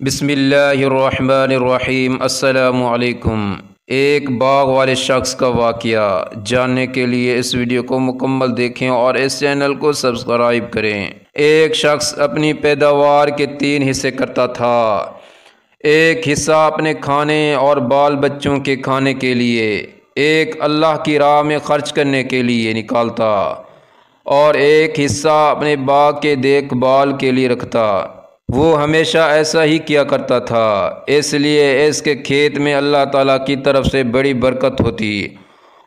بسم اللہ الرحمن الرحیم۔ السلام علیکم۔ ایک باغ والے شخص کا واقعہ جاننے کے لیے اس ویڈیو کو مکمل دیکھیں اور اس چینل کو سبسکرائب کریں۔ ایک شخص اپنی پیداوار کے 3 حصے کرتا تھا۔ ایک حصہ اپنے کھانے اور بال بچوں کے کھانے کے لیے، ایک اللہ کی راہ میں خرچ کرنے کے لیے نکالتا اور ایک حصہ اپنے باغ کے دیکھ بھال کے لیے رکھتا۔ وہ ہمیشہ ایسا ہی کیا کرتا تھا، اس لیے اس کے کھیت میں اللہ تعالیٰ کی طرف سے بڑی برکت ہوتی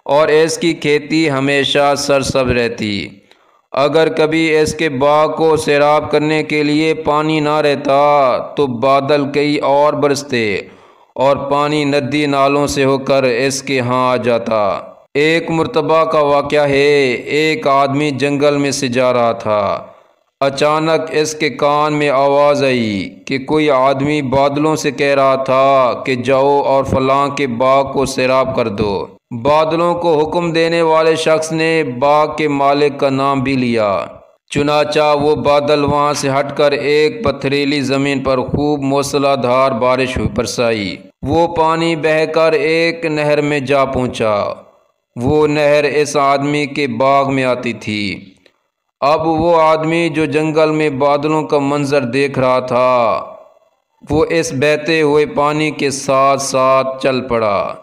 اور اس کی کھیتی ہمیشہ سرسبز رہتی۔ اگر کبھی اس کے باغ کو سیراب کرنے کے لیے پانی نہ رہتا تو بادل کئی اور برستے اور پانی ندی نالوں سے ہو کر اس کے ہاں آ جاتا۔ ایک مرتبہ کا واقعہ ہے، ایک آدمی جنگل میں سے جا رہا تھا۔ اچانک اس کے کان میں آواز آئی کہ کوئی آدمی بادلوں سے کہہ رہا تھا کہ جاؤ اور فلاں کے باغ کو سیراب کر دو۔ بادلوں کو حکم دینے والے شخص نے باغ کے مالک کا نام بھی لیا، چنانچہ وہ بادل وہاں سے ہٹ کر ایک پتھریلی زمین پر خوب موسلا دھار بارش برسائی۔ وہ پانی بہہ کر ایک نہر میں جا پہنچا۔ وہ نہر اس آدمی کے باغ میں آتی تھی۔ اب وہ آدمی جو جنگل میں بادلوں کا منظر دیکھ رہا تھا، وہ اس بہتے ہوئے پانی کے ساتھ ساتھ چل پڑا،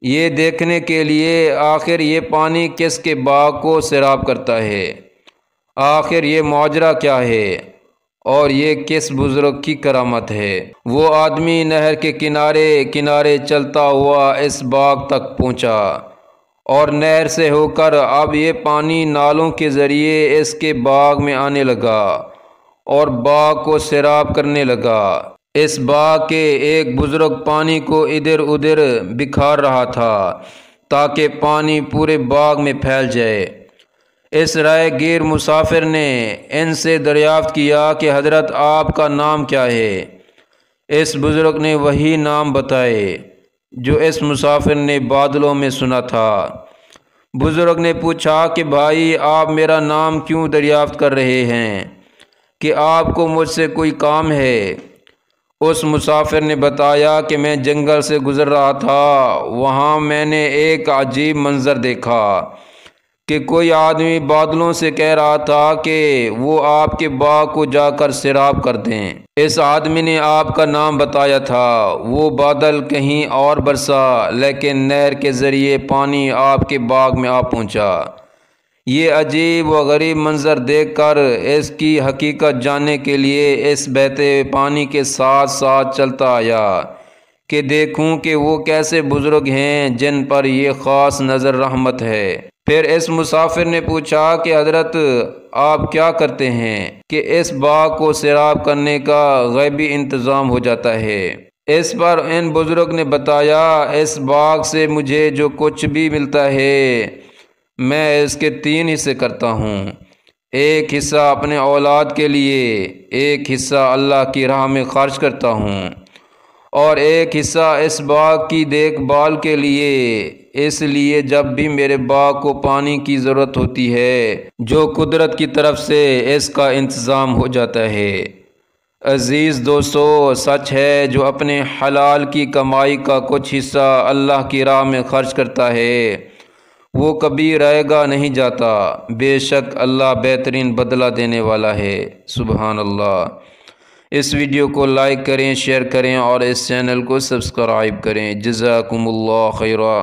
یہ دیکھنے کے لیے آخر یہ پانی کس کے باغ کو سیراب کرتا ہے، آخر یہ ماجرا کیا ہے اور یہ کس بزرگ کی کرامت ہے۔ وہ آدمی نہر کے کنارے کنارے چلتا ہوا اس باغ تک پہنچا اور نہر سے ہو کر اب یہ پانی نالوں کے ذریعے اس کے باغ میں آنے لگا اور باغ کو سیراب کرنے لگا۔ اس باغ کے ایک بزرگ پانی کو ادھر ادھر بکھار رہا تھا تاکہ پانی پورے باغ میں پھیل جائے۔ اس رائے گیر مسافر نے ان سے دریافت کیا کہ حضرت آپ کا نام کیا ہے؟ اس بزرگ نے وہی نام بتائے جو اس مسافر نے بادلوں میں سنا تھا۔ بزرگ نے پوچھا کہ بھائی، آپ میرا نام کیوں دریافت کر رہے ہیں؟ کہ آپ کو مجھ سے کوئی کام ہے؟ اس مسافر نے بتایا کہ میں جنگل سے گزر رہا تھا، وہاں میں نے ایک عجیب منظر دیکھا کہ کوئی آدمی بادلوں سے کہہ رہا تھا کہ وہ آپ کے باغ کو جا کر سیراب کر دیں۔ اس آدمی نے آپ کا نام بتایا تھا۔ وہ بادل کہیں اور برسا لیکن نہر کے ذریعے پانی آپ کے باغ میں آ پہنچا۔ یہ عجیب و غریب منظر دیکھ کر اس کی حقیقت جاننے کے لیے اس بہتے پانی کے ساتھ ساتھ چلتا آیا کہ دیکھوں کہ وہ کیسے بزرگ ہیں جن پر یہ خاص نظر رحمت ہے۔ پھر اس مسافر نے پوچھا کہ حضرت آپ کیا کرتے ہیں کہ اس باغ کو سیراب کرنے کا غیبی انتظام ہو جاتا ہے؟ اس پر ان بزرگ نے بتایا، اس باغ سے مجھے جو کچھ بھی ملتا ہے میں اس کے 3 حصے کرتا ہوں۔ ایک حصہ اپنے اولاد کے لیے، ایک حصہ اللہ کی راہ میں خرچ کرتا ہوں اور ایک حصہ اس باغ کی دیکھ بھال کے لیے، اس لیے جب بھی میرے باغ کو پانی کی ضرورت ہوتی ہے جو قدرت کی طرف سے اس کا انتظام ہو جاتا ہے۔ عزیز دوستو، سچ ہے جو اپنے حلال کی کمائی کا کچھ حصہ اللہ کی راہ میں خرچ کرتا ہے وہ کبھی رہے گا نہیں جاتا۔ بے شک اللہ بہترین بدلہ دینے والا ہے۔ سبحان اللہ۔ اس ویڈیو کو لائک کریں، شیئر کریں اور اس چینل کو سبسکرائب کریں۔ جزاکم اللہ خیرا۔